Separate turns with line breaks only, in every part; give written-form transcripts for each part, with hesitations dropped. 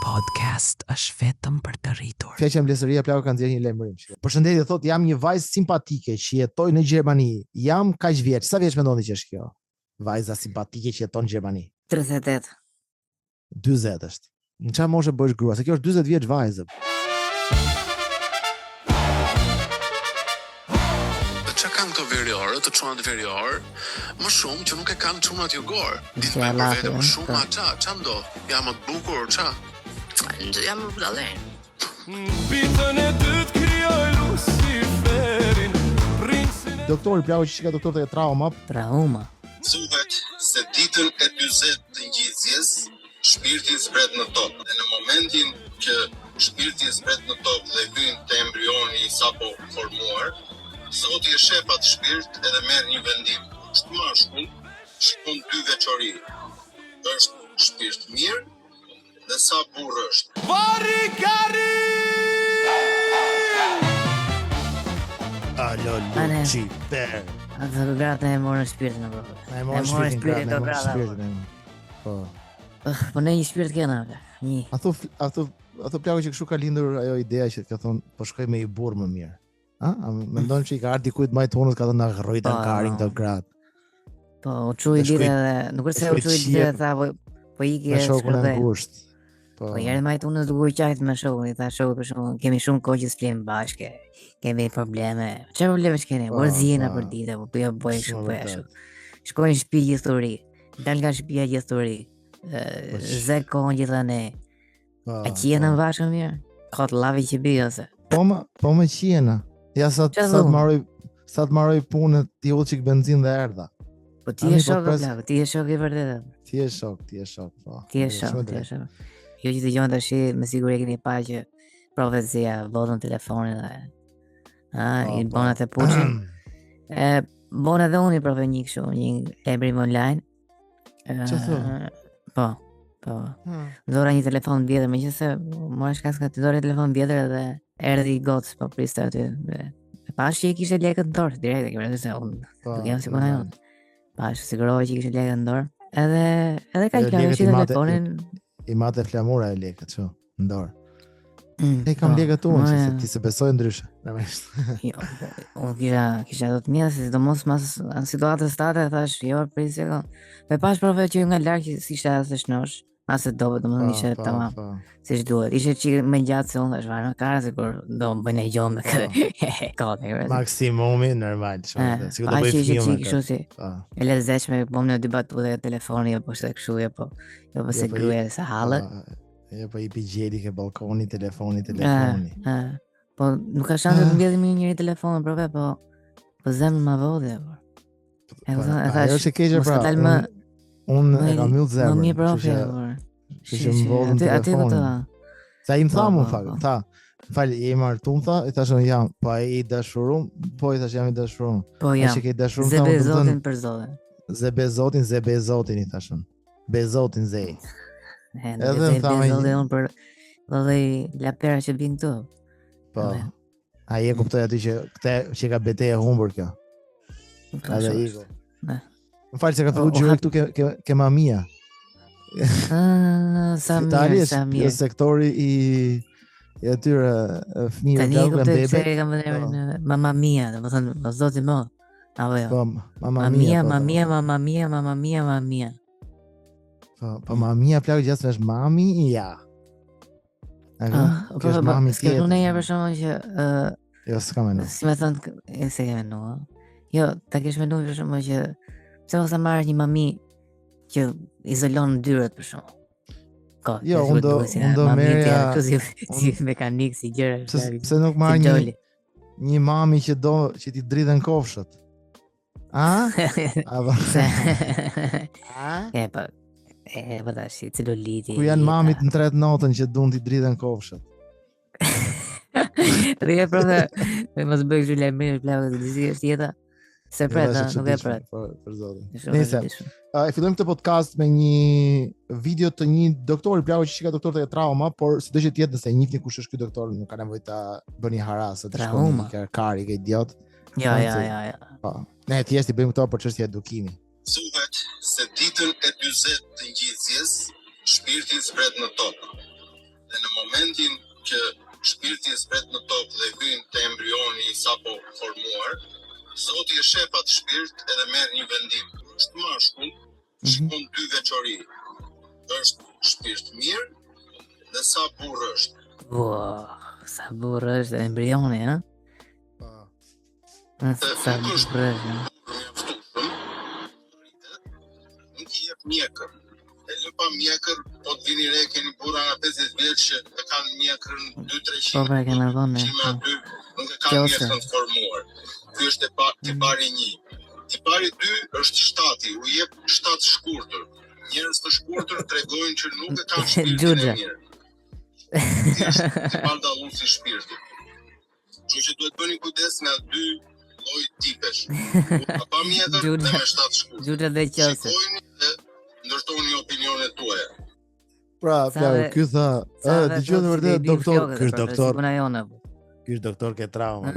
podcast është vetëm për të rritur.
Fjeqem Lesëria Plaku kanë nxjerrë një lajmërim. Përshëndetje, thot jam një vajzë simpatike që jetoj në Gjermani. Jam kaq vjeç. Sa vjeç mendoni që është kjo? Vajza simpatike që jeton në Gjermani.
38.
40 është. Në çfarë moshe bësh grua? Se kjo është 40 vjeç vajzë.
Çka kanë këto veriorë, të çunat verior, më shumë që nuk e kanë çunat jugor. Ditë më vetë më shumë ça ndodh? Jam më të bukur, ça? Jam më budallën.
Bitën e dytë krijoj Luciferin.
Doktori Plaku që ka doktor të trauma.
Trauma.
Thuhet se ditën e 40 të ngjitjes shpirti zbret në tokë. Dhe në momentin që shpirti zbret në tokë dhe hyn te embrioni i sapo formuar, Zoti e shef atë shpirt edhe merr një vendim. Është mashkull, shikon dy veçori. Është shpirt mirë dhe sa burr është.
Barikari!
Alo Luci per.
Atë gratë e morën shpirtin apo.
E morën shpirtin
do gratë.
Po.
Po ne një shpirt kena. Një.
Ato Plaku që kështu ka lindur ajo ideja që ka thonë po shkoj me i burr më mirë. Mendon që i ka ardhur dikujt më tonës ka thënë na rrojtën karin këto gratë.
Po, u çoi ditë edhe, nuk është se u çoi ditë tha po iki
me shokun e ngushtë.
Po herë më tonës duhet qajt me shokun, i tha shoku për shkakun, kemi shumë kohë që s'flim bashkë. Kemi probleme. Çfarë probleme keni? Vorzina për ditë, po jo bëj kështu po ashtu. Shkojnë në shtëpi gjithuri. Dal nga shtëpia gjithuri. Zë kohën gjithanë. A qiena bashkë mirë? Ka të llavi që bi ose.
Po më qiena. Ja sa të marroj punën, ti u çik benzin dhe erdha.
Po ti je shok Plaku, ti je shok i vërtetë.
Ti je shok, po.
Ti je shok. Jo që dëgjon tash, me siguri e keni pa që profecia votën telefonin dhe i bën atë puçin. Bon edhe unë i provoj një kështu, një emrim online. Po. Dora një telefon vjetër, megjithëse mora shkas ka të dorë telefon vjetër dhe erdhi i gocë, po priste aty. Pash që i kishte lekët në dorë, direkt, e kërë se unë, nuk jam si kona jonë. Pash, sigurova që i kishte lekët në dorë, edhe ka i klare që telefonin...
I mate flamura e lekët, që, në dorë. E kam lekët unë, që ti se besoj ndryshe.
Jo, unë kisha do të mjë, si do mos mas në situatës tate, thash, jo, prisje ka. Me pash prove që nga larkë që si shte asë shnosh, asë dobe, do më në ishe tamam, si që duhet. Ishe që me gjatë se unë dhe shvarë, kare se kur do më bëjnë e gjomë me këtë,
maksimumi, normal, që do bëjë flimë me këtë.
E lezeqme, po më në dy batu dhe telefoni, jo po shte këshu, jo po se gruja dhe se halët.
Jo po i pigjeli ke balkoni, telefoni.
Po nuk ka shanse të mbjedhim njëri telefonin prove, po zemë më vodhe, po. E thash, mos ka talë më...
Unë e kam mjullë zemër.
Më mirë profe,
që më vodhën telefonin. Sa i më tha mu, tha, falë, i martum, tha, i thashën jam, po i dashurum, po i thash jam i dashurum.
Po jam, zebe zotin për zotin.
Zebe zotin, i thashën. Bezotin zej.
Edhe më tha me një. Për dhe la pera që binë këtu.
Po, a je kuptoj aty që ka beteja humbur kjo. Edhe iko. Më falë se ka të gjurë këtu ke mamia.
Sa mirë.
Sektori i atyre fëmijëve
të gjallë bebe. Tani e kam vëdhe mamma mia, dhe më thënë, më zoti më. Apo jo?
Po, mamma mia. Po mamia Plaku gjasë me është mami, ja. Kjo është mami tjetër.
Kjo në e për shumë që...
Jo, s'ka menu.
Si me thënë, se ke menu, jo, ta kesh menu për shumë që... Pse mos ta marrësh një mami që izolon dyrët për shumë.
Jo, unë do merja
si mekanik, si gjëra.
Pse nuk marr një mami që do që ti dridhen kofshët?
Po tash, celuliti.
Ku janë mamit në 3 natën që duan ti dridhen kofshët?
Rrje profe, mos bëj kështu lajmëri Plaku, disi është jeta. Se preta, nuk e pret.
Për zotin. Nëse, e fillojmë këtë podcast me një video të një doktori Plaku që ka doktor të trauma, por si do që tjetë nëse njihni kush është ky doktor, nuk ka nevojë ta bëni haras, të shkoni kari ke idiot.
Ja.
Ne thjesht I bëjmë këto për çështje edukimi.
Thuhet se ditën e 40 të ngjitjes shpirti zbret në tokë. shpirti zbret në tokë dhe hyn te embrioni i sapo formuar, Zoti e shef atë shpirt edhe merr një vendim. Është mashkull, shkon 2 veçori. Është shpirt mirë dhe sa burr është.
Sa burr është embrioni, ha? Sa burr është.
Nuk i jep mjekër. E lë pa mjekër, po të vini re keni burra nga 50 vjeç që e kanë mjekër 2-300.
Po pra kena dhënë.
Nuk e kanë mjekër të formuar. Ky është tipari 1. Tipari 2 është shtati, u jep shtat shkurtër. Njerëz të shkurtër tregojnë që nuk e kanë shpirtin e mirë. Tipar dalluesi i shpirtit. Kështu që duhet bëni kujdes nga 2 lloj tipesh. Pa mjekër dhe me shtat shkurtër.
Gjurë dhe qelse.
Shikojni dhe ndërtoni opinionet tuaja.
Pra, ky tha, dëgjoj vërtet doktor, ky është doktor. Ky është doktor ke trauma.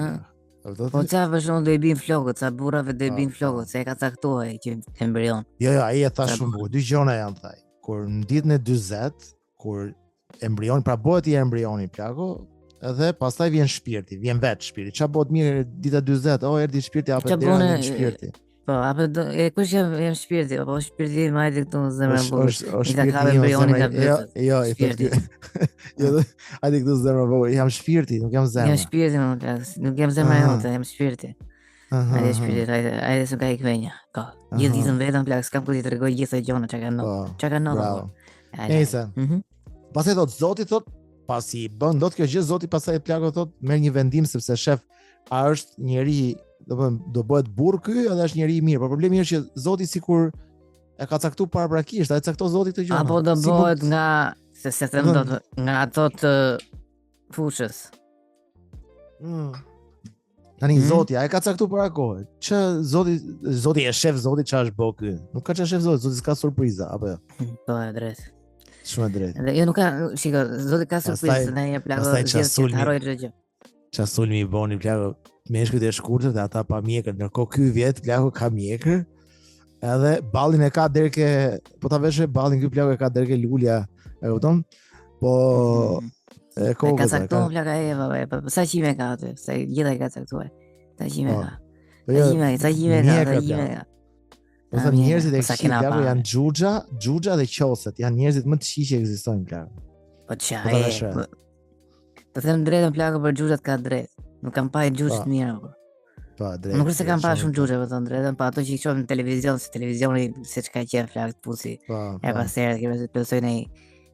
Po qa vëshon do i bin flokët, sa burrave do i bin flokët, se e ka caktuar që embrion.
Jo, ai e tha shumë bukur. 2 gjona janë thaj. Kur në ditën e 40, kur embrioni, pra bëhet i embrioni plako, edhe pastaj vjen shpirti, vjen vetë shpirti. Çfarë bëhet mirë dita 40? Erdhi shpirti apo dera shpirti.
Po, apo kush jam shpirti, apo shpirti më ai këtu në zemrën bukur.
I ka ka embrioni ka vetë. Jo, i thotë. Jo, ai këtu zemra bukur, jam shpirti, nuk jam zemra.
Jam shpirti, nuk jam zemra jote, jam shpirti. Ai shpirti, ai s'u ka ikvenja. Ka. Gjithë ditën vetëm plak, s'kam kur t'i tregoj gjithë gjona çka kanë. Çka kanë.
Nëse. Pastaj thot Zoti thot, pasi bën dot kjo gjë, Zoti pastaj plako thot, merr një vendim sepse shef a është njeri do bëhet burr ky edhe është njeri i mirë, por problemi është që Zoti sikur e ka caktuar paraprakisht, ai caktoi Zoti këtë gjë.
Apo do bëhet nga se them dot nga ato të fushës.
Tani Zoti, ai ka caktuar para kohë. Çë Zoti e shef Zoti çfarë është bëu ky? Nuk ka çfarë shef Zoti, Zoti s'ka surpriza, apo jo?
Po, e drejt.
Shumë e drejtë.
Dhe jo nuk ka, shiko, Zoti ka surprizë, ne e plako gjithë të harroj çdo gjë.
Çfarë sulmi i boni plako meshkujt e shkurtër dhe ata pa mjekër, ndërkohë ky vjet plako ka mjekër. Edhe ballin e ka deri ke, po ta vesh ballin ky plako e ka deri ke lulja, e kupton? Po e kokë.
Ka caktuar plaka e po sa qime ka aty, se gjithaj ka caktuar. Sa qime ka. Sa qime ka.
Po sa njerëzit e kësaj plako janë xhuxha dhe qoset, janë njerëzit më të këqij që ekzistojnë plako.
Po çaj. Po them drejtën plako për xhuxhat ka drejt. Nuk kam pa xhuxh të mira.
Po drejt.
Nuk është se kam pa shumë xhuxhe, po thon drejtën, po ato që i shohim në televizion, se televizioni siç ka qenë flak të pusi. E pastaj që të plotësojnë ai.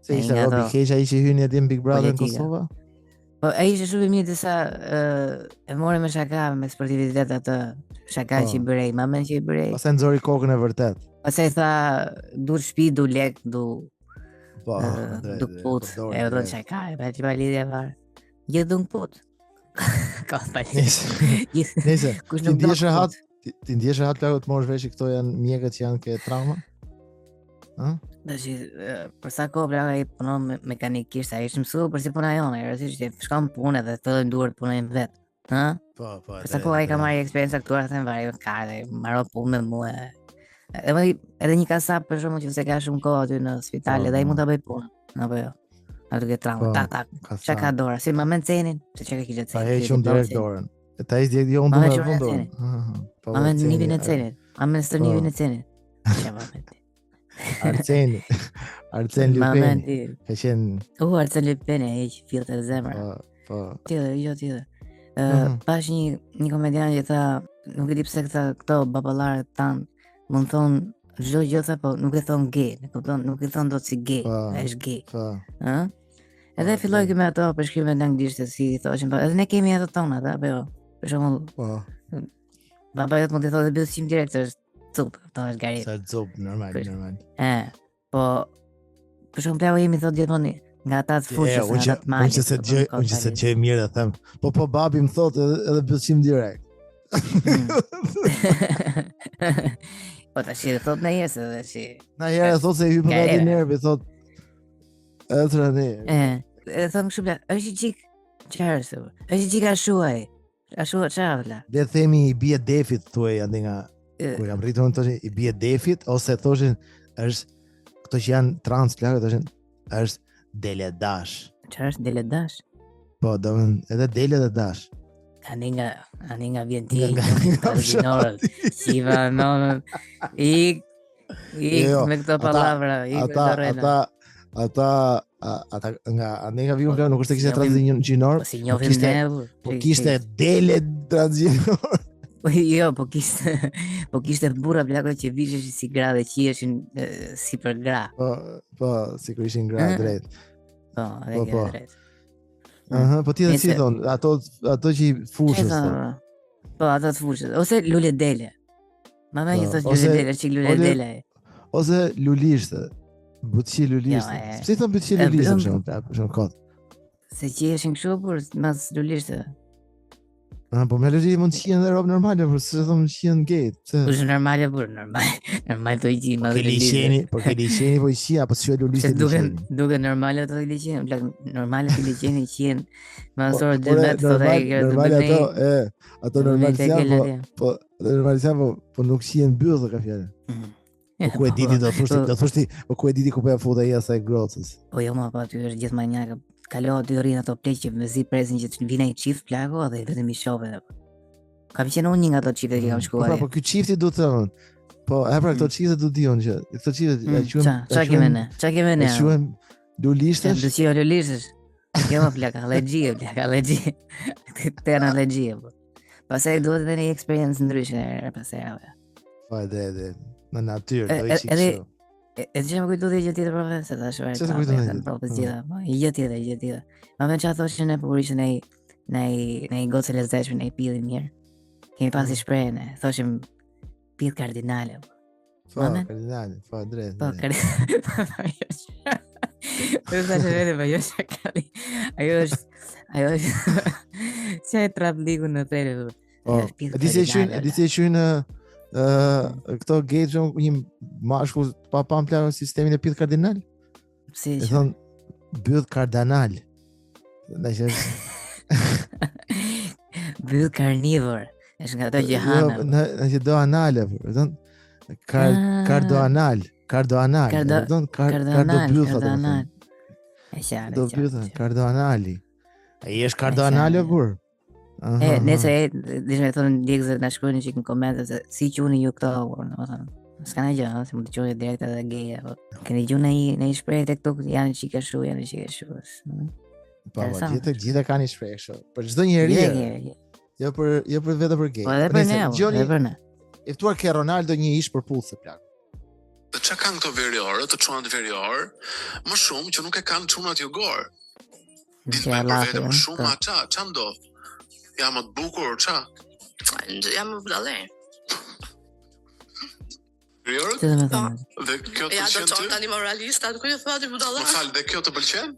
Se ishte Robi Keq ai që hyni atje në Big Brother në Kosovë?
Po ai ishte shumë i mirë disa e mori me shaka, me sportivitet atë shaka që i bërej, mamen që i bërej.
Pastaj nxori kokën e vërtet.
Pastaj tha du shtëpi, du lek, du put. E do shaka, e pra që pa lidhje var. Gjithë dun put. Ka pa.
Nëse ti ndjesh rehat plako të morësh vesh këto janë mjekët që janë ke trauma?
Dashi, për sa kohë plaka i punon mekanikisht, ai është mësuar për si puna jone, rësisht që shkon punë dhe thellën duart punojnë vet. Ha?
Po.
Për sa kohë ai ka marrë eksperiencë aktuare them vari ka dhe marrë punë me mua. Edhe një kasap për shkakun që se ka shumë kohë aty në spital, edhe ai mund ta bëj punën, apo jo. Atë ke trauma, tak. Çka ka dora, si më mencenin, se çka kishte cenin.
Pa hequr direkt dorën. Ta is direkt jo unë në fundon.
Po. Amen nivin e cenin. Amen stërnivin e cenin. Çfarë bëhet?
Arsen Lupeni. Ka qenë
Arsen Lupeni, ai që fillte zemra.
Po.
Tjetër. Pash një komedian që tha, nuk e di pse këto baballarët tan mund thon çdo gjë tha, po nuk e thon gay, e kupton, nuk e thon dot si gay, është gay.
Po.
Ëh? Edhe filloi me ato përshkrime në anglisht si i thoshin, po edhe ne kemi ato tona, apo jo. Për shembull, po. Baba jot mund të thotë bësim direkt është cup, to është gari.
Sa cup, normal.
Po për shembull plako jemi thotë gjithmonë nga ata të fushës, ata të malë.
Unë që se gjë mirë dhe them, po babi më thotë edhe bësim direkt.
Po ta shi thotë në jesë edhe shi.
Na herë thotë se hyp nga ti nervi, thotë Ëtrani.
E them kështu plak, është çik çfarë se? Është çik ashuaj. Ashtu çfarë?
Le të themi i bie defit thuaj ande nga kur jam rritur unë thoshin i bie defit ose thoshin është këto që janë trans plakë thoshin është deledash.
Çfarë është deledash?
Po, edhe dele dhe dash.
Ani nga vjen ti, originorët, shiva, nonën, ik me këto palavra, ik me të rrena.
Ata nga nga viu plak nuk është se kishte transgjinor,
Si njohim ne,
po kishte dele transgjinor.
Jo, po kishte burra plako që visheshin si gra dhe qiheshin si për gra.
Po, sikur ishin gra drejt.
Po, edhe kjo drejt.
Po ti si thon, ato që i fushës.
Po, ato të fushës, ose lule dele. Mama i thotë lule dele, çik lule dele.
Ose lulishte. Butçi lulishte. Pse thon butçi lulishte për shkak kot?
Se qiheshin kështu por mas lulishte.
Po me lëri mund të qihen dhe rob normale, por se thon qihen gay.
Është normale por normal të iqi më
liçeni, po ke liçeni po i qi apo s'e lulishte.
Duke normale ato liçeni, plak normale të liçeni qihen më asor 2 metra thotë ai që
normale ato normale po normale po nuk qihen byll ka fjalë. Po ku e diti do thoshti, po ku e diti ku po e futa ai asaj grocës.
Po jo më pa aty është gjithë manjaka. Kalo dy rrin ato plek që mezi presin që të vinë ai çift plako dhe vetëm i shohën apo. Kam qenë unë një nga ato çifte që kam shkuar.
Po ky çifti do të thonë. Po pra këto çifte do dion që këto çifte ja quhen.
Çfarë kemi ne? Çfarë kemi ne?
Quhen lulishtes.
Do të lulishtes. Jo më plak, allergji. Këtë allergji apo. Pastaj duhet edhe një experience ndryshe pastaj.
Po edhe në natyrë do i çikë.
E që më kujtu dhe i gjë tjetër profesor, ta shërë ka për gjitha, i gjë tjetër. Ma me që a thoshin e për ishë në i gocë lezeshme, në i pili mirë. Kemi pasi shprejnë, thoshim pil kardinale.
Po, kardinale, po, drejt.
Po, kardinale, po, jo që jo shakali. Ajo është, që e trap ligu në tere.
Disi e qynë këto gate që një mashkull pa plano sistemin e pith kardinal?
Si
që? E thonë byth kardinal.
Byth karnivor. është nga to gjehana.
Në që do anale. E thonë kardoanal. Kardoanal.
E qarë.
Do byth kardoanali. E është kardoanali o kur?
Nëse dishme thonë ndjekëzët në shkruajnë që në komente se si quni ju këto, s'ka në gjë, se mund të quni direkt edhe geje, këni gju në i shprejt e këto janë qika shu.
Po, gjitha ka një shprejt shu, për çdo njeri, jo për vete për geje.
Po edhe për ne,
Iftuar ke Ronaldo një ish për pullë se plak.
Dhe që kanë këto veriorë, të çunat veriorë, më shumë që nuk e kanë çunat jugorë. Ditë me për vete më shumë, qa ndodhë? Jam më të bukur, qa?
Jam më budallej.
Veriorët? Dhe kjo të pëlqen ty?
Ja, do të qonë tani moralista, të kujë thua ti budallej.
Më falë, dhe kjo të pëlqen?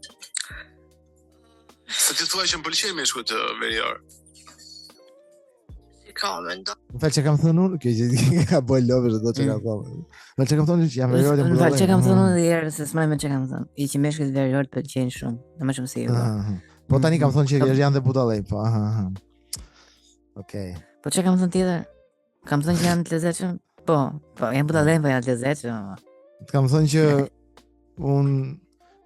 Se ti thua që më pëlqen me shku të veriorë.
Më falë që kam thënë unë, kjo që ka bojë lopë që do që kam thënë. Më falë që kam thënë që jam veriorët e budallej.
Më falë që kam thënë unë dhe jërë, se s'maj me që kam thënë. I që meshkët veriorët pëlqen shumë, në më shumë si ju.
Po tani kam thënë që janë dhe budallej, po. Okej.
Po që kam thënë tjetër? Kam thënë që janë të lezetshëm? Po, janë budallej, po janë të lezetshëm.
Të kam thënë që unë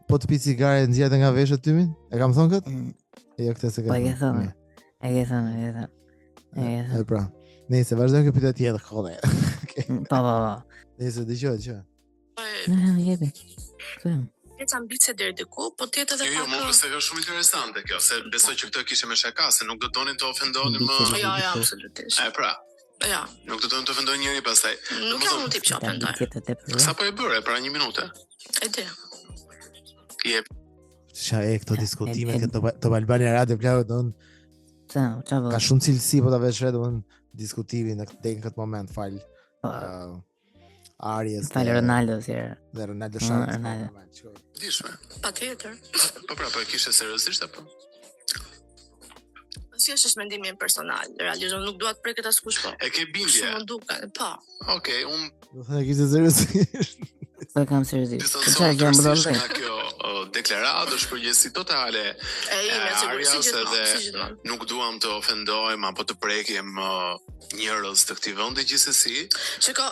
po të pi cigare nxjerrte nga veshët tymin? E kam thënë këtë? Jo, këtë se
Po, e ke thënë.
E pra. Nëse vazhdojmë këtë pyetje tjetër, kode.
Po.
Nëse dëgjoj që.
Jepi.
Ca ambicie deri diku, po tjetër edhe
Jo, më se është shumë interesante kjo, se besoj që këtë kishte me shaka, se nuk do donin të ofendonin më.
Jo, absolutisht.
Pra.
Ja.
Nuk do donin të ofendojnë njëri pastaj.
Nuk kam tip që ofendoj.
Sa po e bëre, pra 1 minutë?
E di.
Jep.
Qa këto diskutime këto Albania Radio plagë don. Ka shumë cilësi po ta vesh re domon diskutimin në këtë moment fal. Arias.
Falë Ronaldo si.
Dhe Ronaldo Sharon.
Dishme.
Patjetër.
Po pra, po e kishe seriozisht apo?
Si është mendimi im personal, realisht nuk dua të preket askush po.
E ke bindje?
Shumë duket, po.
Okej, unë
do të kishe seriozisht.
Po kam seriozisht.
Çfarë jam bëllë? Kjo deklaratë është përgjithësi totale. Arias edhe nuk duam të ofendojmë apo të prekim njerëz të këtij vendi gjithsesi.
Shiko,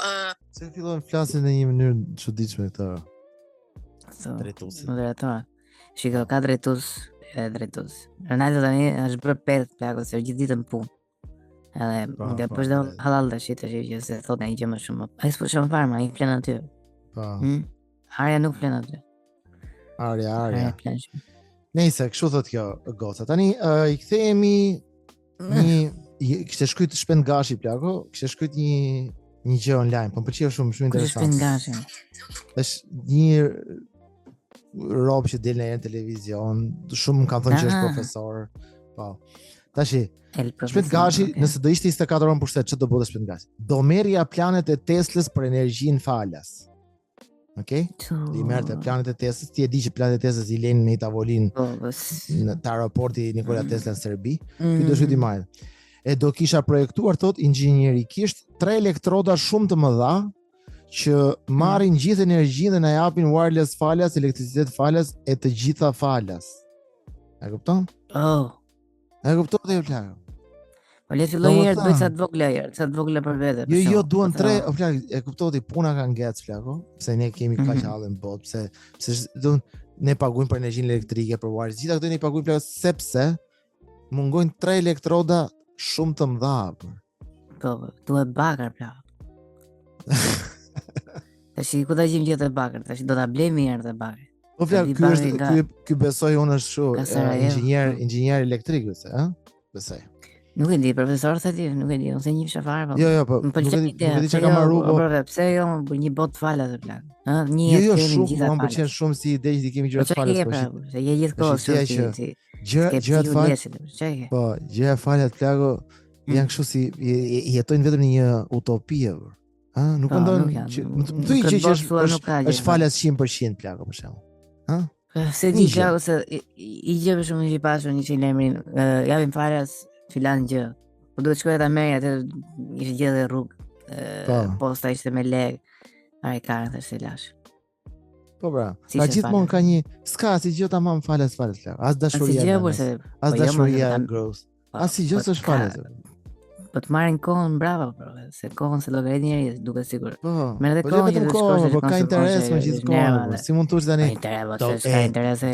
se fillojnë flasin në një mënyrë çuditshme këto.
Drejtues. Moderator. Shiko, ka drejtues drejtues. Ronaldo tani është bërë petë plako se gjithë ditën punë. Edhe mund të bësh dom halal tash që se thotë ai gjë më shumë. Ai s'po shon fare, ai flen aty.
Po.
Arja nuk flen aty.
Arja. Nëse kështu thotë kjo goca. Tani I kthehemi kishte shkruajt Shpend Gashi plako, kishte shkruajt një gjë online, po më pëlqeu shumë interesant.
Shpend Gashi.
Është një rob që del në televizion, shumë më kanë thënë që është profesor. Po. Tashi Shpend Gashi, nëse do ishte 24 orë në pushtet, ç'do bëte Shpend Gashi? Do merrja planet e Teslës për energjinë falas. Okej? I merrte planet e Teslës, ti e di që planet e Teslës I lënë në tavolinë në aeroporti Nikola Tesla në Serbi. Ky do shkojë marrë. E do kisha projektuar thot inxhinierikisht 3 elektroda shumë të mëdha që marrin gjithë energjinë dhe na japin wireless falas, elektricitet falas e të gjitha falas. E kupton? E kupton ti plak.
Po le filloj herë të bëj sa të vogla për vete.
Jo, duan 3, o plak, e kuptoti, puna ka ngec plako, pse ne kemi kaq hallë në botë, pse ne paguajmë për energjinë elektrike, për wireless, gjitha këto ne paguajmë plako sepse mungojnë 3 elektroda shumë të mëdha.
Po, duhet bakër plako. Tash ku ta gjejmë gjithë bakër, tash do ta blejmë mirë të bakër.
Po plak, ky besoj unë është inxhinier elektrik, besoj.
Nuk e di, profesor sa ti, nuk e di, ose një fshafar po.
Jo, po.
Nuk e di çka ka marrë po. Pse jo, për një botë falas të plan.
Jo, shumë, më pëlqen shumë si ide që kemi gjëra falas po.
Se je gjithkohë si.
Gjëra falas. Po, gjëra falas plako janë kështu si jetojnë vetëm në një utopi. Nuk mendon që më thuaj që është falas 100% plako për shembull.
Se di plako se I gjë për shumë që pasur një lajmërin, japin falas filan gjë. Po duhet shkoj ta merr atë ishte gjë dhe rrugë. Posta ishte me lek. Ai kanë të se lash.
Po bra. Ka gjithmonë ka një ska si gjë tamam falas plak. As dashuria. As dashuria gross. As si gjë s'është falas.
Po të marrin kohën brava, se kohën se llogarit njerëz duket sigur.
Merr edhe kohën që të shkosh, po ka interes me gjithkohën. Si mund të thosh tani?
Ka interes e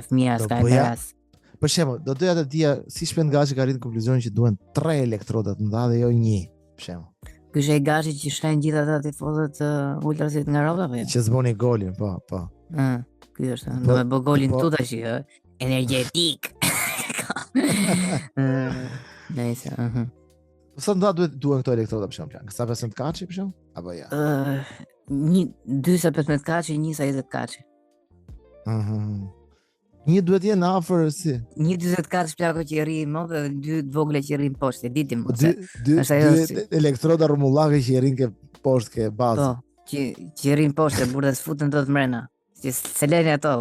fëmia, ka interes.
Për shembull, do doja të dija si Shpend Gashi ka arritur konkluzionin që duhen 3 elektroda të mëdha dhe jo 1, për shembull.
Ky është ai Gashi që shkren gjithë ata tifozët ultrasit nga rroba apo jo?
Që zboni golin, po.
Ky është, do të bëj golin tu tash, energjetik. Nice,
Po sa duhen këto elektroda për shembull? Sa 15 kaçi për shembull? Apo ja?
2 sa 15 kaçi, 1 sa 20 kaçi.
Një duhet jenë afër si.
Një 20 kaç plako që rri më dhe 2 vogla që rrin poshtë, ditim.
2 elektroda rrumullake që rrin ke poshtë ke bazë.
Po, që rrin poshtë, burrë sfuten dot mrena. Si se lënë ato.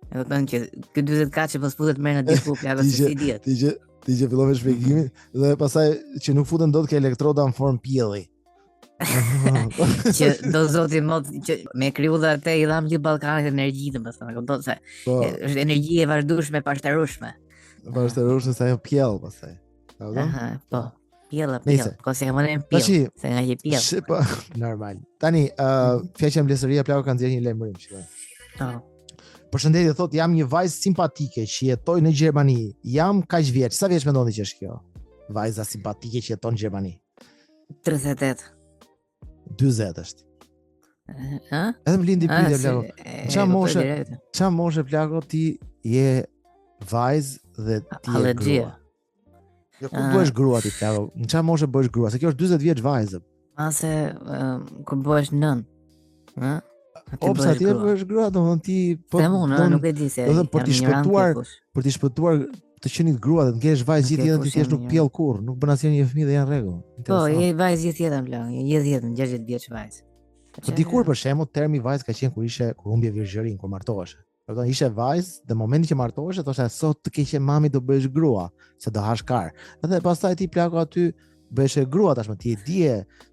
Do të thonë që ky 40 kaç po sfutet mrena diku plako se si diet.
Ti që fillove shpjegimin dhe pastaj që nuk futen dot ke elektroda në formë pjelli.
Që do zoti mod që me kriju dhe atë I dham gjithë Ballkanit energji, domethënë, kupton se është energji e vazhdueshme pashtarueshme.
Pashtarueshme sa ajo pjell pastaj.
Po. Pjella, ko se më pjell. Se nga je pjell.
Po, normal. Tani, fjalë mbledhëria plako kanë nxjerrë një lajmërim, shikoj. Përshëndetje, thot jam një vajzë simpatike që jetoj në Gjermani. Jam kaq vjeç. Sa vjeç mendoni që është kjo? Vajza simpatike që jeton në Gjermani.
38.
40 është. Edhe më lindi pyetja plako. Ç'a moshe plako ti je vajzë dhe ti je grua? Jo, ku bëhesh grua ti plako? Në ç'a moshe bëhesh grua? Se kjo është 40 vjeç vajzë.
Ase kur bëhesh nën.
Opsa ti bëhesh grua, domethënë ti
po. Nuk e di se.
Do të për të shpëtuar të qenit grua dhe të kesh vajzë gjithë jetën ti thjesht nuk pjell kurrë, nuk bën asnjë fëmijë dhe janë rregull.
Po, je vajzë gjithë jetën plan, je gjithë jetën 60 vjeç vajzë.
Po dikur për shembull termi vajzë ka qenë kur humbje virgjërin, kur martohesh. Do të thonë ishe vajzë dhe momenti që martohesh thoshte sot të keqe mami do bëhesh grua, se do hash kar. Edhe pastaj ti plako aty bëhesh grua tashmë ti e di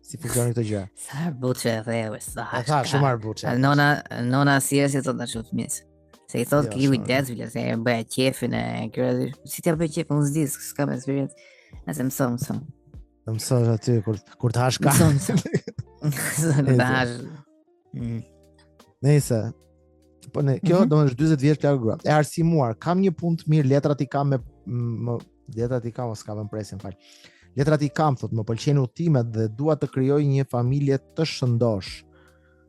si funksionon këto gjëra.
Sa buçë theu, sa hash.
Sa shumë buçë.
Nona si thotë ashtu fëmijës. Se I thot ki u dez vile se bëja qefin e kërë si t'ja bëj qefin unë s'dis s'kam eksperiencë nëse mëson të
mësosh aty kur të hash ka
mëson kur të hash
Nëse Po ne, kjo domethënë 40 vjeç plagë gra. E arsimuar, kam një punë të mirë, letrat i kam letrat i kam s'ka më presin fal. Letrat i kam, thot, më pëlqejnë udhëtimet dhe dua të krijoj një familje të shëndosh.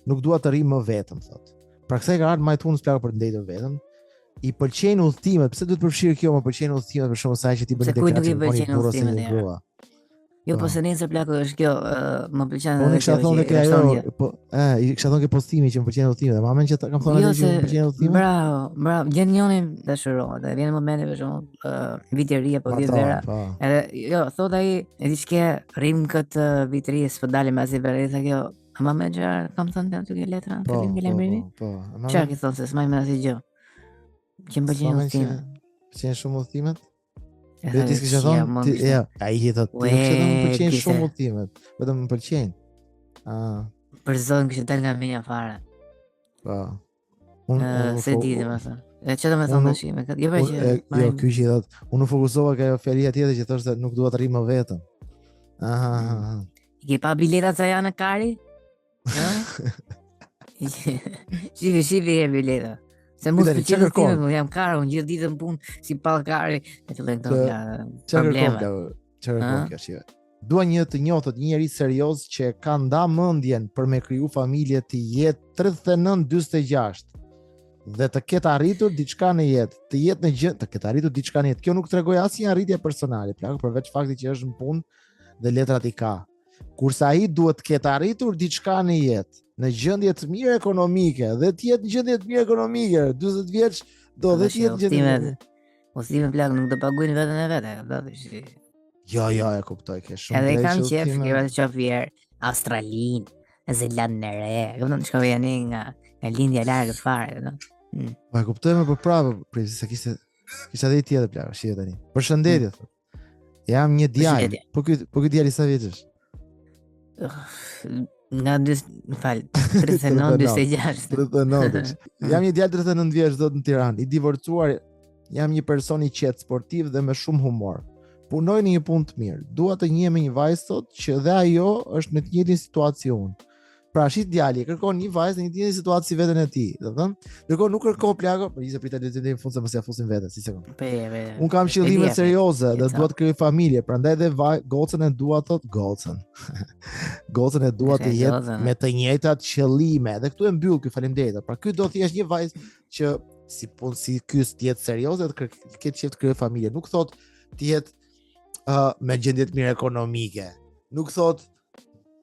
Nuk dua të rri më vetëm, thot. Pra kësaj ka ardhur më tunës plagë për të ndëjtur vetëm. I pëlqejnë udhëtimet, pse duhet të përfshirë kjo, më pëlqejnë udhëtimet për shkak se ti bën deklaracion.
Jo, po se nesër plako është kjo, më pëlqen
edhe kjo. Po, i kisha thonë ke postimi që më pëlqen udhëtimet, më amen që kam thonë që më pëlqen udhëtimet.
Bravo, gjeni dashurohet, dhe vjen momenti për shembull vit i ri apo vit vera. Edhe jo, thot ai, e di çka rrim këtë vit i ri, s'po dalim as i verë kjo. Ama më gjë kam thënë aty ke letra, fillim ke lemrimi. Po. Çfarë ke thonë se s'maj më asgjë gjë. Që më pëlqen udhëtimet.
Pëlqen shumë udhëtimet? Dhe ti s'kisha thonë, ai i thotë, ti më pëlqen shumë udhëtimet, vetëm më pëlqen.
Për zonë kishte dalë nga menja fare.
Po.
Se di më thënë. Çfarë do të thonë tash me këtë? Jo që
jo, ky që thotë, unë u fokusova ka ajo fjalia tjetër që thoshte nuk dua të rri më vetëm.
Ke pa biletat sa janë në kari? Shivi e bileta. Se mos të qenë kërkon, jam karë, unë gjithë ditën punë si pallë kari, e të lejnë këto probleme.
Çfarë kjo shive? Dua një të njohur, një njerëz serioz që ka nda mendjen për me kriju familje të jetë 39-46 dhe të ketë arritur diçka në jetë, të ketë arritur diçka në jetë. Kjo nuk tregoj asnjë arritje personale, plak, përveç faktit që është në punë dhe letrat i ka. Kurse ai duhet të ketë arritur diçka në jetë, në gjendje të mirë ekonomike dhe të jetë në gjendje të mirë ekonomike, 40 vjeç do dhe të jetë gjendje.
Udhëtimi plak nuk do paguajnë veten e vet,
Jo, e kuptoj, ke shumë.
Edhe kam qef, ke vetë qofir Australinë, Zelandën e Re, kupton çka vjen nga lindja e largët fare, ëh.
Po e kuptoj më përpara, se kishte edhe tjetër plak, shihet tani. Përshëndetje. Jam një djalë. Po ky djalë sa vjeç është?
Nga 39-46.
Jam një djalë 39 vjeç në Tiranë, i divorcuar, jam një person i qetë, sportiv dhe me shumë humor. Punoj në një punë të mirë. Dua të njihem me një vajzë sot që dhe ajo është në të njëjtin situacion. Pra shit djali kërkon një vajzë në një të njëjtin situatë si veten e tij, do të thënë, ndërkohë nuk kërkon plagë, por ishte pritet deri në fund se mos ia fusin veten, si sekond. Un kam qëllime serioze dhe dua të krijoj familje, prandaj dhe gocën e dua gocën. Gocën e dua të jetë me të njëjtat qëllime. Dhe këtu e mbyll ky, faleminderit. Pra ky do thjesht një vajzë që si ky të jetë serioze dhe të ketë qejf të krijoj familje. Nuk thot të jetë me gjendje të mirë ekonomike. Nuk thot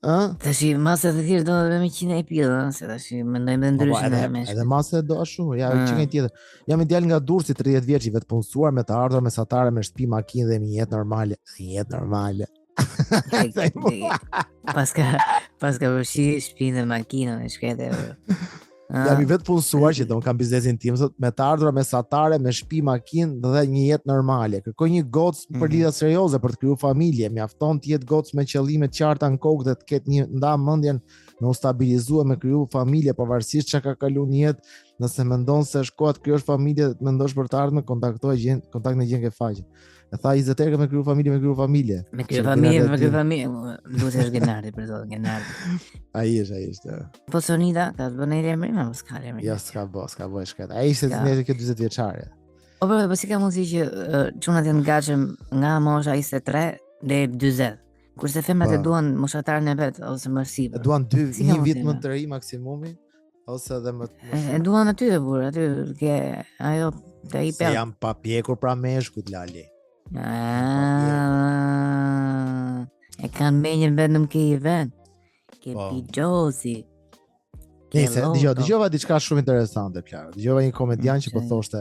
tash masat e tjera do të me 100 epidë, se tash mendojmë ndryshe me.
Edhe masat do ashtu, ja që një tjetër. Jam i djalë nga Durrësi, 30 vjeç, i vetë punësuar, me të ardhur mesatare, me shtëpi, makinë dhe një jetë normale. Jetë normale.
Paska përshi shtëpinë dhe makinën e shkete.
Jam i vetë punësuar që do kam biznesin tim, me të ardhur mesatare, me shtëpi, makinë dhe një jetë normale. Kërkoj një gocë për lidhje serioze, për të krijuar familje, mjafton të jetë gocë me qëllime të qarta në kokë dhe të ketë një nda mendjen me u stabilizuar, me kriju familje pavarësisht çka ka kaluar në jetë. Nëse mendon se është koha të krijosh familje, të mendosh për të ardhmen, kontaktoj kontakt në gjën ke faqe. E tha 20 herë me kriju familje.
Me kriju familje. Duhet është Genardi për zotë, Genardi.
Ai është.
Po Sonida, ka të bënë emrin, apo s'ka emrin?
Jo, s'ka bë shkret. Ai ishte në këtë 40 vjeçare.
Po si ka mundësi që çunat janë gatshëm nga mosha 23 deri 40. Kurse femrat e duan moshatarën e vet ose më sipër.
E duan një vit më të ri maksimumi ose edhe më.
E duan aty e burr, aty ke ajo te i pe.
Se jam pa pjekur pra meshkut Lali.
E kanë menjën vetëm ke i vend. Ke pigjozi.
Nëse dëgjova diçka shumë interesante, plagë. Dëgjova një komedian që po thoshte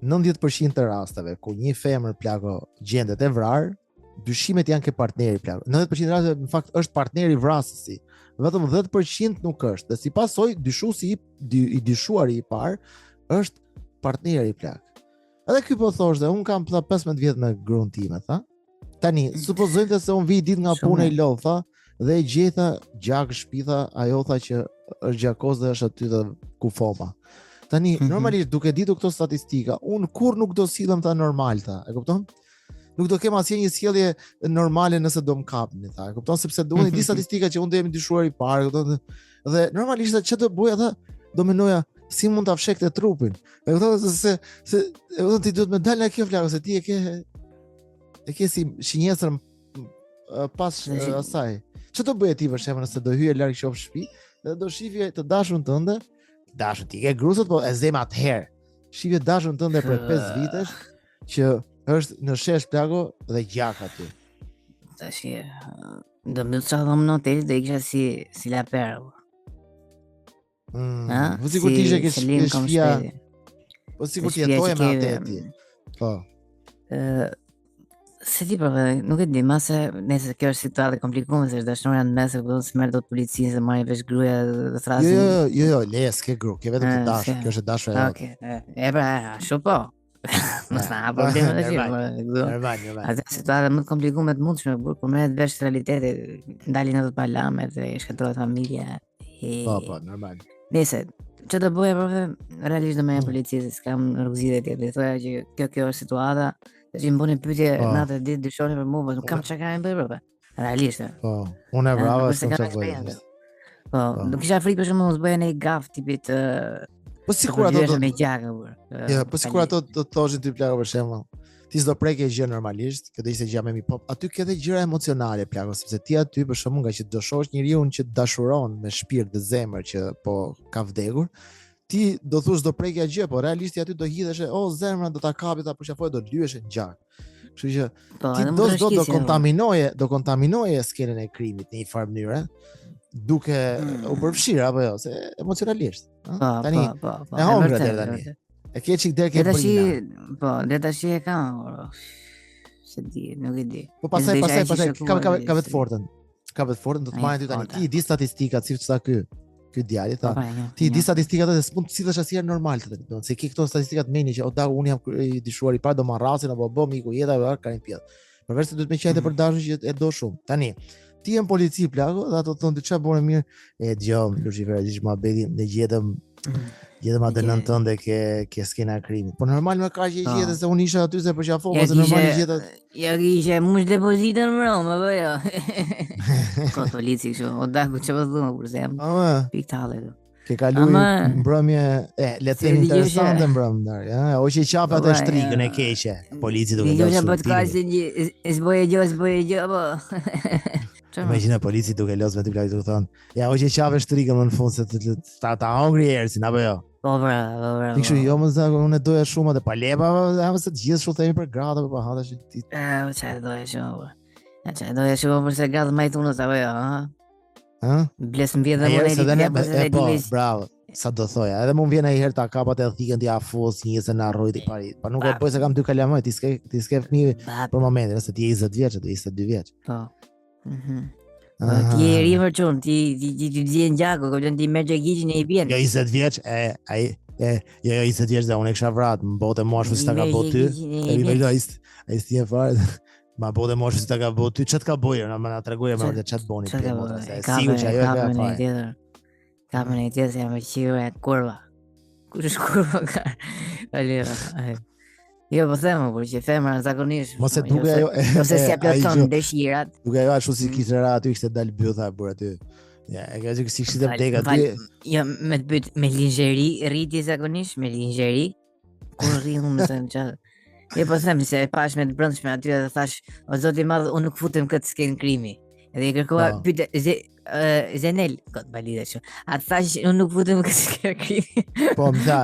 90% të rasteve ku një femër plagë gjendet e vrarë, dyshimet janë ke partneri plagë. 90% të rasteve në fakt është partneri vrasësi. Vetëm 10% nuk është. Dhe si pasoj dyshuesi i dyshuari i parë është partneri plagë. Edhe ky po thoshte, un kam 15 vjet me gruan time, tha. Tani, supozojmë se un vi ditë nga puna i lodh, tha, dhe e gjeta gjak shpitha, ajo tha që është gjakos dhe është aty dhe ku foma. Tani, normalisht duke ditur këto statistika, un kur nuk do sillem tha normal, tha. E kupton? Nuk do kem asnjë sjellje normale nëse do më kapni, tha. E kupton, sepse do unë di statistika që un do jam dyshuar i parë, kupton? Dhe normalisht ç'do bëja, tha, do mendoja si mund ta fshekte trupin. E kupton se e kupton ti duhet me dalë nga kjo flakë se ti e ke si shinjesër pas asaj. Ço do bëje ti për shembull nëse do hyje larg qof shtëpi dhe do shifje të dashun tënde, dashun ti ke grusët po e zem atëherë. Shifje dashun tënde për 5 vitesh që është në shesh plago dhe gjak aty.
Tash do më të dhom në hotel dhe ikisha si la perë.
Po sikur ti ke shtëpia. Po sikur ti jetoje me atë ti. Po.
Se ti nuk e di, mase nëse kjo është situatë komplikuar, se është dashuria në mes, do të smerr dot policisë dhe marrin vesh gruaja dhe thrasin.
Jo, le, s'ke gru, ke vetëm të dashur, kjo është dashura jote.
Okej. Pra, ashtu po. Mos na ha probleme të tjera.
Normal.
Atë situatë më të komplikuar të mundshme, por merret vesh realiteti, ndalin edhe parlament dhe shkëtohet familja.
Po, normal.
Nëse që të bëja profe, realisht do me e policisë, s'kam rrugëzide tjetër, thoya që kjo është situata. Që më bëni pyetje natë ditë dyshoni për mua, nuk kam çka më bëj profe. Realisht.
Po, unë e brava s'kam çka bëj.
Po, nuk kisha frikë për shkakun mos bëja një gaf tipit
po sikur ato do
me gjaka.
Jo, po sikur ato do të thoshin ty plako për shembull. Ti s'do prekë gjë normalisht, kjo do ishte gjë më mirë, po aty ke edhe gjëra emocionale plako, sepse ti aty për shembull nga që do shohësh njeriu që dashuron me shpirt dhe zemër që po ka vdekur, ti do thush do prekja gjë, po realisht aty do hidhesh, zemra do ta kapi ta përshafoj, do lyhesh në gjak. Kështu që ti do kontaminoje skenën e krimit në një farë mënyrë, duke u përfshirë apo jo, se emocionalisht, tani. E hongre deri tani. E ke çik deri ke brina.
Po, deri tash e kam. Se di, nuk e di.
Po pastaj ka vetë fortën. Ka vetë fortën, do të marrin ty tani. Ti di statistikat si sa ky djali tha. Ti di statistikat edhe s'mund të sillesh asnjëherë normal të tani. Se ke këto statistikat meni që unë jam i dishuar i parë do marr rasin apo bë miku jeta apo ka një pjesë. Përveç se duhet me qajtë për dashur që e do shumë. Tani, ti je në polici plako dhe ato thonë ti çfarë bën mirë? E dëgjom, Lucifer, diç më bëri ne gjetëm atë nën tënde ke skena e krimit. Po normal më ka që gjetë se unë isha aty se po qafova ose normal gjetë.
Ja kishe mush depozitën në Rom, apo jo? Ko polici kështu, o daku çfarë thua kur se jam. Piktalle. Ke
kaluar mbrëmje, le të themi interesante mbrëmje, ja, o që qape atë shtrikën e keqe. Polici duke losur.
Jo, podcast zboje gjë, po.
Imagjina polici duke losur me tiplaj duke thonë, ja, o që qape shtrikën në fund se ta hongri ersin, apo jo?
Po, bra.
Kështu jo më zak, unë doja shumë atë pa lepa, ama se të gjithë shumë themi për gratë apo pa hatash ti.
Çfarë doja shumë? Çfarë doja shumë për se gratë më tunës apo jo, ha? Bles më vjen dhe më
po, bravo. Sa do thoja, edhe më vjen ai herë ta kapat edhe thikën ti afos njëse na rrojti pari. Pa nuk e bëj se kam 2 kalamaj, ti s'ke fëmijë për momentin, nëse ti je 20 vjeç, ti je 22 vjeç.
Po. Ti je river çon, ti vjen gjako, që ti merr gjigjinë e i bën.
Jo 20 vjeç, ai 20 vjeç da unë kisha vrat, më bote moshë si ta ka bot ty. Ai stie fare. Ma bote moshë si ta ka bot ty, çat ka bojë, na më na tregoje më vërtet çat boni ti motra, se sigur që ajo e ka fare.
Kamën e tjetër jam e qire kurva. Kur është kurva ka? Jo, po them, por që femra zakonisht.
Mos e duke ajo.
Ose si aplaton dëshirat.
Duke ajo ashtu si kishte ra aty kishte dal bytha bur aty. Ja, e ka thënë si kishte vdek aty.
Jo, me linxheri, rriti zakonisht me linxheri. Kur rriun më thënë çfarë. Jo, po them se e pash me të brendshme aty dhe thash, o zoti i madh, unë nuk futem këtë sken krimi. Edhe i kërkova pyetje Zenel, kot balide kështu. Atë thash unë nuk futem këtë sken krimi.
Po, më tha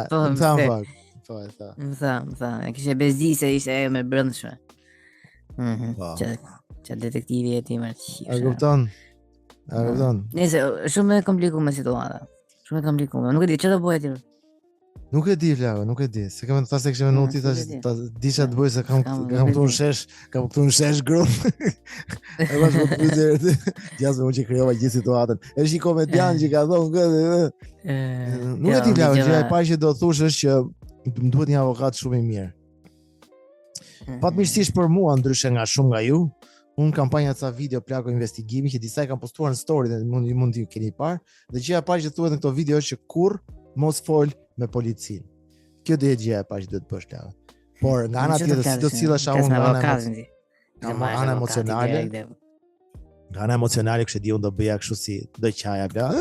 fakt. Po, e tha.
Më tha, e kishe bezdi se ishte ajo me brendshme. Që detektivi e ti më qishë.
A kupton?
Nëse, shumë e komplikuar situata. Shumë e komplikuar. Nuk e di, që do bëhet tjërë?
Nuk e di, Flako, nuk e di. Se kam të thasë e kështë minuti, disha të bëjë se kam këtu në shesh grupë. E bash më të pyzirë, gjasë me më që kryova gjithë situatën. E është një komedian që ka thonë këtë. Nuk e di, Flako, që e parë që do thush është që më duhet një avokat shumë i mirë. Fatmirësisht për mua, ndryshe nga shumë nga ju, unë kampanja ca video plako investigimi që disa e kam postuar në story dhe mund t'i keni parë, dhe gjëja e parë që thuhet në këto video është që kur mos fol me policin. Kjo dhe gjëja e parë që duhet të bësh plako. Por nga ana tjetër si do sillesh unë nga ana emocionale. Nga ana emocionale kështu di unë do bëja kështu si do qaja plako.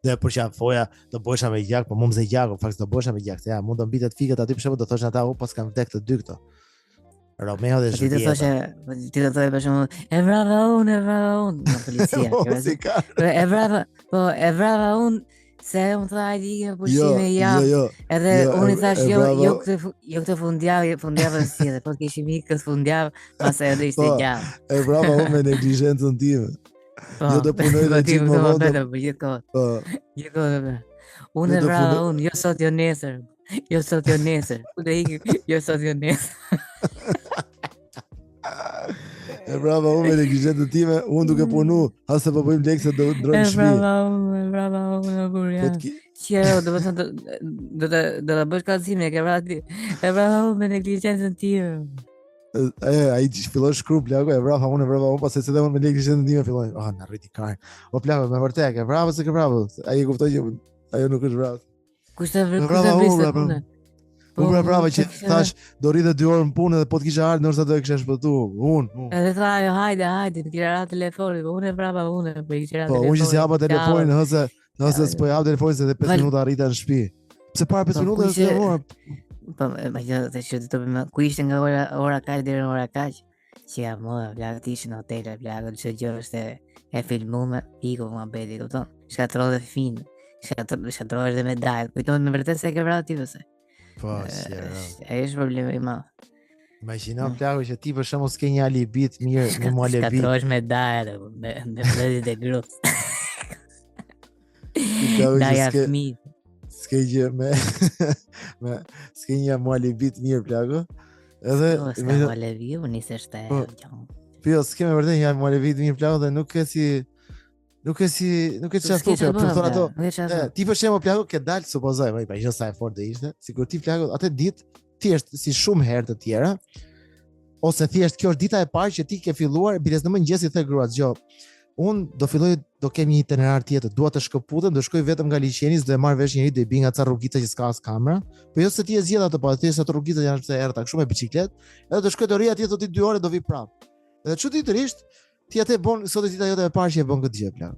Dhe për që foja do bësha me gjak, po më gjak, fakt do bësha me gjak, se ja, mund të mbitet fikët aty për shembull do thoshin ata, pas kanë vdek të dy këto. Romeo dhe Julieta.
Ti do thoshe për shembull, e vrava unë në policia. E vrava unë se unë tha ai di pushime javë. Edhe unë i thash jo këtë fundjavën si edhe, po kishim ikë këtë fundjavë, pas edhe ishte gjallë.
E vrava unë me neglizhencën time. Jo do punoj dhe gjithë më vonë.
Gjithë unë e vrava unë, jo sot jo nesër. Jo sot jo nesër. Unë ikë, jo sot jo nesër.
E brava unë me neglizhencën time, unë duke punu, hase po bëjmë lekse do ndrojmë shtëpi.
E brava unë burja. Qero, do ta bësh kallëzimin, e ke vrarë ti. E brava unë me neglizhencën time.
Ai fillon shkrup plago, e vrava unë, pas se dhe unë me neglizhencën time filloj. Na rriti karën. O plago, me vërtet, e vrava se ke vrava. Ai e kuptoi që ajo nuk është vrava.
Kush të vrisë punë?
Unë brava që thash do rritë 2 orë në punë dhe po të kisha ardhur ndoshta do e kisha shpëtuar. Unë.
Edhe tha ajo hajde, të kisha ra telefonin, unë e brava unë, po i kisha ra telefonin.
Po unë që si hapa telefonin, nëse s'po jap telefonin se edhe 5 minuta arrita në shtëpi. Pse para 5 minuta s'e mora.
Po më të shoh të bëjmë ku ishte nga ora kaq deri në ora kaq. Që ja mola, bla ti në hotel, bla çdo gjë është e filmuar, iku më bëti, kupton? Shkatrove fin. Shkatrove dhe medalë. Kujtohet me vërtet se e ke vrarë ti vëse.
Po,
ai është problemi i madh.
Imagjino plagu që ti për shembull s'ke një alibi të mirë në mualebi.
Shkatrohesh me dajë, me vëllezërit e grupit. Daja fëmijë.
S'ke gjë me s'ke një mualebi të mirë plagu. Edhe
mualebi u nisesh te.
Po, s'ke me vërtet një mualebi të mirë plagu dhe nuk e çfarë thotë, për thonë ato. Ti për shembull plagu ke dalë, supozoj, pa qenë sa e fortë do ishte, sikur ti plagu atë ditë thjesht si shumë herë të tjera, ose thjesht kjo është dita e parë që ti ke filluar biles në mëngjes i the gruas, "Jo, unë do kem një itinerar tjetër, dua të shkëputem, do shkoj vetëm nga liçenis, do e marr vesh njëri, do i bi nga ca rrugica që s'ka as kamera, po jo se ti e zgjedh atë, po thjesht ato rrugica janë pse errta, kështu me biçikletë, edhe do shkoj do rri atje ti 2 orë do vi prap." Edhe çuditërisht ti atë bon sot është dita jote e parë që e bën këtë gjë plan.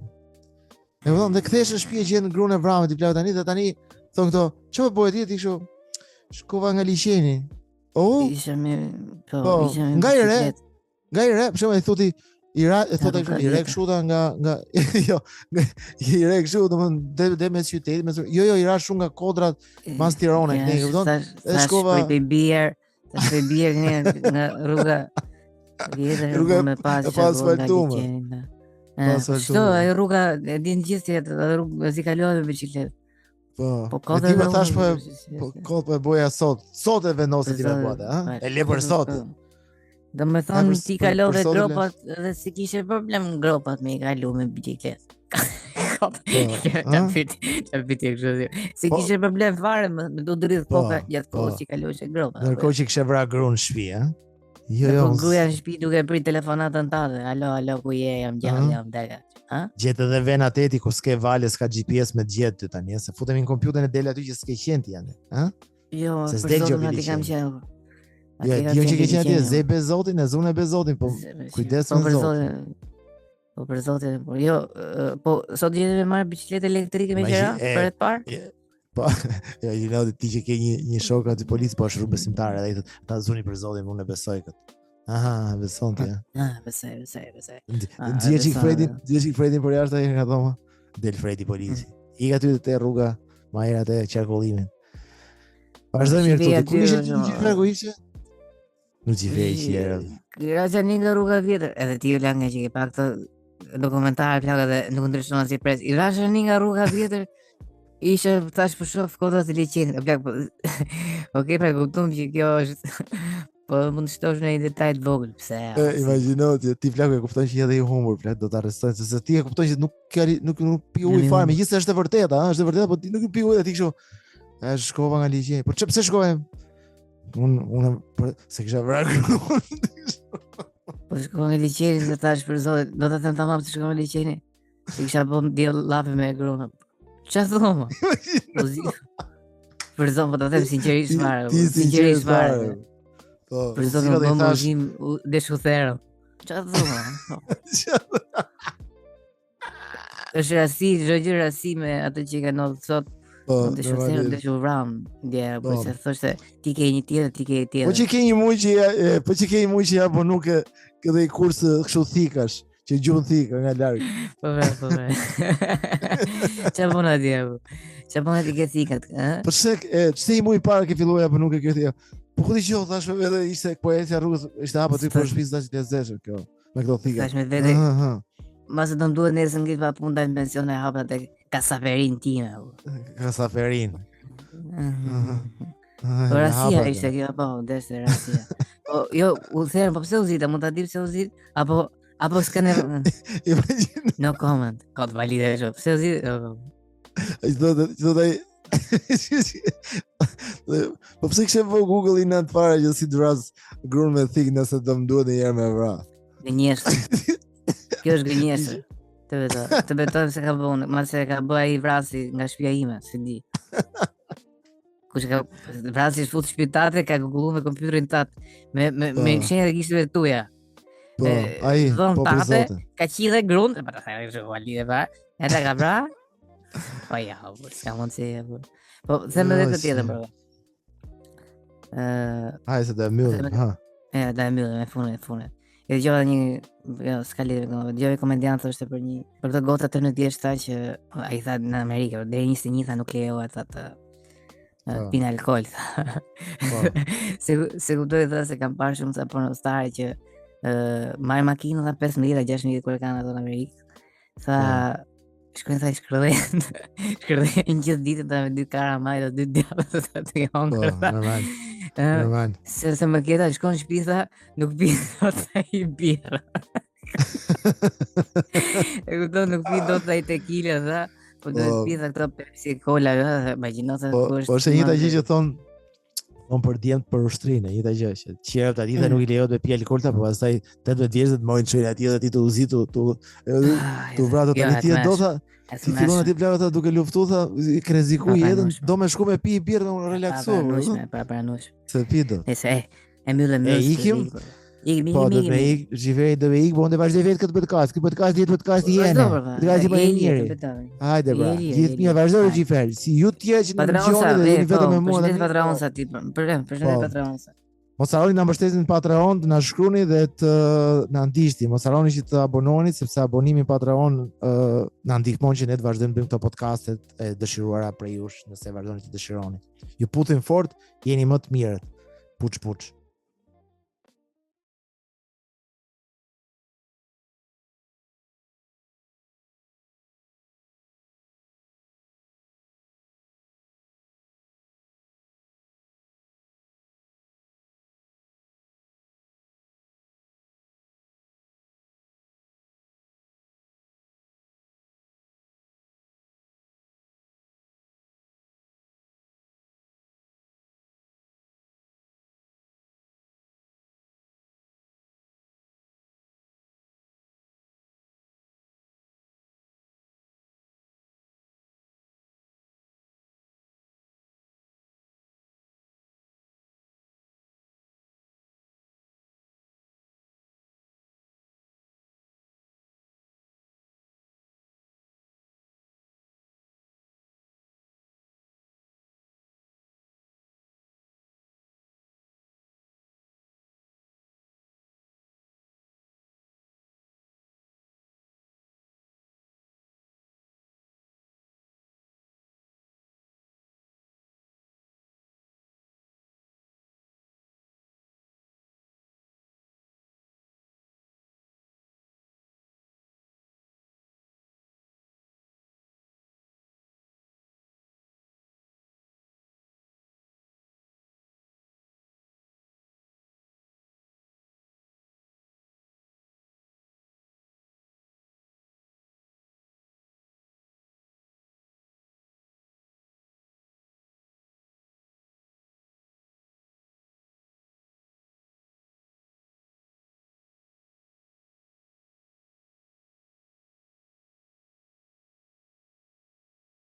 E vëllai, dhe kthesh në shtëpi gjen gruan e vramë ti plan tani dhe tani thon këto, "Çfarë bëhet ti kështu?" Shkova nga liçeni.
Isha me
nga i re, për shembull i thotë i re kështu nga jo, i re kështu domethënë dhe me qytetin, jo i ra shumë nga kodrat mas Tirana këtej, e kupton?
Edhe shkova për bier nga rruga Rruga me pas
asfaltuar.
Ajo rruga e din gjithë rruga si kalove me bicikletë.
Po ti më thash po e boja sot. Sot e vendoset ti me buat, ha? E le për sot.
Domethënë ti kalove gropat dhe si kishe problem gropat me i kalu me bicikletë. Si kishe problem fare me do dridh koka gjatë kohës që kaloshe gropa.
Ndërkohë që kishe vrarë gruan në shtëpi, ha?
Jo. Po gruaja në shtëpi duke prit telefonatën tënde. Alo, ku je? Jam gjallë, jam dega. Ha?
Gjetë edhe vena teti ku s'ke vale, s'ka GPS me gjetë ty tani, se futemi në kompjuterin e del aty që s'ke qenë ti janë, ha?
Jo, për zotin aty kam qenë.
Jo që ke qenë aty, ze be zotin, e zune be zotin, po kujdes me zotin.
Po për zotin, po jo, po sot jete me marrë bicikletë elektrike me qera për të parë?
Po, jo, ti që ke një shok aty policë, po është besimtar edhe i thotë, "Ta zuni për zotin, unë e besoj këtë." Aha, beson ti.
Besoj.
Djeci Fredin për jashtë ai nga dhoma. Del Fredi polici. Ik aty te rruga, ma era te qarkullimin. Vazhdojmë mirë tu. Ku ishte ti Frego ishte? Nuk i vej era.
Graja nga rruga vjetër, edhe ti u la nga që ke pak të dokumentare plaka dhe nuk ndryshon si pres. I rasha nga rruga vjetër. Isha tash për shoh kodrat e liçenit, plak. Okej, pra kupton që kjo është po mund të shtosh në një detaj të vogël, pse?
Imagjino ti plak e kupton që edhe i humor, plak, do ta arrestojnë se ti e kupton që nuk pi ujë fare, megjithëse është e vërtetë, është e vërtetë, po ti nuk pi ujë, ti kështu. Shkova nga liçeni. Po pse shkova? Unë se kisha vrarë.
Po shkova nga liçeni, se tash për zotin, do ta them tamam se shkova nga liçeni. Kisha bën dia llafe me gruan. Çfarë thoma? Për zonë, po të them sinqerisht fare.
Po,
për zonë, më mëgjim dhe shutherën. Çfarë thoma? është rasti, çdo gjë rasti me atë që ka ndodhur sot. Të shoqëron të shuvram, dia, po se thoshte ti ke një tjetër, ti ke një tjetër.
Po që ke një muj që ja po nuk e dhe i kurs kështu thikash, që gjuhën thika nga larg.
Po. Çfarë bën atje? Çfarë bën ti ke thikat, ë?
Po çse i muj para ke filluar apo nuk e ke thika? Po ku dëgjoj thash edhe ishte poesia rrugës, ishte hapa ty për shtëpisë tash të zeshë kjo. Me këto thika.
Tash me vete. Mase do duhet nesër ngrit pa punë në pension e hapa tek kasaferin time.
Kasaferin.
Po rasia ishte kjo, po, deshe rasia. Po, jo, u therën, po pse u zita, mund ta di pse u zit, apo s'ka ne. No comment. Ka të valide kjo. Pse u zit?
Do të po pse kishe vë Google i natë para që si duraz grunë me thik nëse do më duhet një herë me vra.
Gënjeshtër. Kjo është gënjeshtër. Të betoj se ka bënë, ma se ka bëj ai vrasi nga shtëpia ime, si di. Kush ka vrasi fut shpitate, ka googulluar me kompjuterin tat, me shenjat e gishtive tuaja.
Po, ai, po për zotin.
Ka qile grunë, pa të thajë që vali dhe pa, edhe ka vra. Po ja, s'ka mund se e bërë. Po, them edhe të tjetër, bërë.
Se da e myllim, ha.
Da e myllim, e funet. E dëgjova një, s'ka lidhje, dëgjova komediant thoshte për këtë gota të në thjesht tha që ai tha në Amerikë, deri 21 tha nuk lejoa tha të pinë alkool tha. Se kuptoj tha se kam parë shumë sa pornostare që marr makinë tha 15-16 kur kanë ato në Amerikë. Tha shkojnë tha shkërdhen gjithë ditën tha me 2 karamaj dhe 2 djallë tha të hongër tha.
Normal.
Se më keta shkon në shtëpi tha, nuk pi dot ai birë. E kupton nuk pi dot ai tequila tha, po do të pi tha këto Pepsi Cola, imagjino se kush.
Po është njëta gjë që thon për djemt për ushtrinë, njëta gjë që qerët aty nuk i lejohet të pi alkool ta, po pastaj 18 vjeç të mojnë çojnë aty dhe ti të uzitu tu vrato tani ti do tha. Ti fillon aty plagë duke luftu tha, ke rreziku jetën, do më shku me pi birë dhe unë relaksu.
Pranush.
Se pi do.
Nëse e mbyllëm
ikim. Po do me ik, Xhiveri do me ik, po unë vazhdoj vetë këtë podcast. Ky podcast jetë podcast i jenë. Podcast i më i mirë. Hajde bra. Gjithë mirë vazhdoj Xhiveri. Si ju tjerë që në dëgjoni dhe jeni vetëm me mua.
Përshëndet Patreonsa ti. Përshëndet Patreonsa.
Mos harroni na mbështetni në Patreon, të na shkruani dhe të na ndiqni. Mos harroni që të abononi sepse abonimi në Patreon na ndihmon që ne të vazhdojmë bëjmë këto podcastet e dëshiruara prej jush, nëse vazhdoni të dëshironi. Ju putim fort, jeni më të mirët. Puç.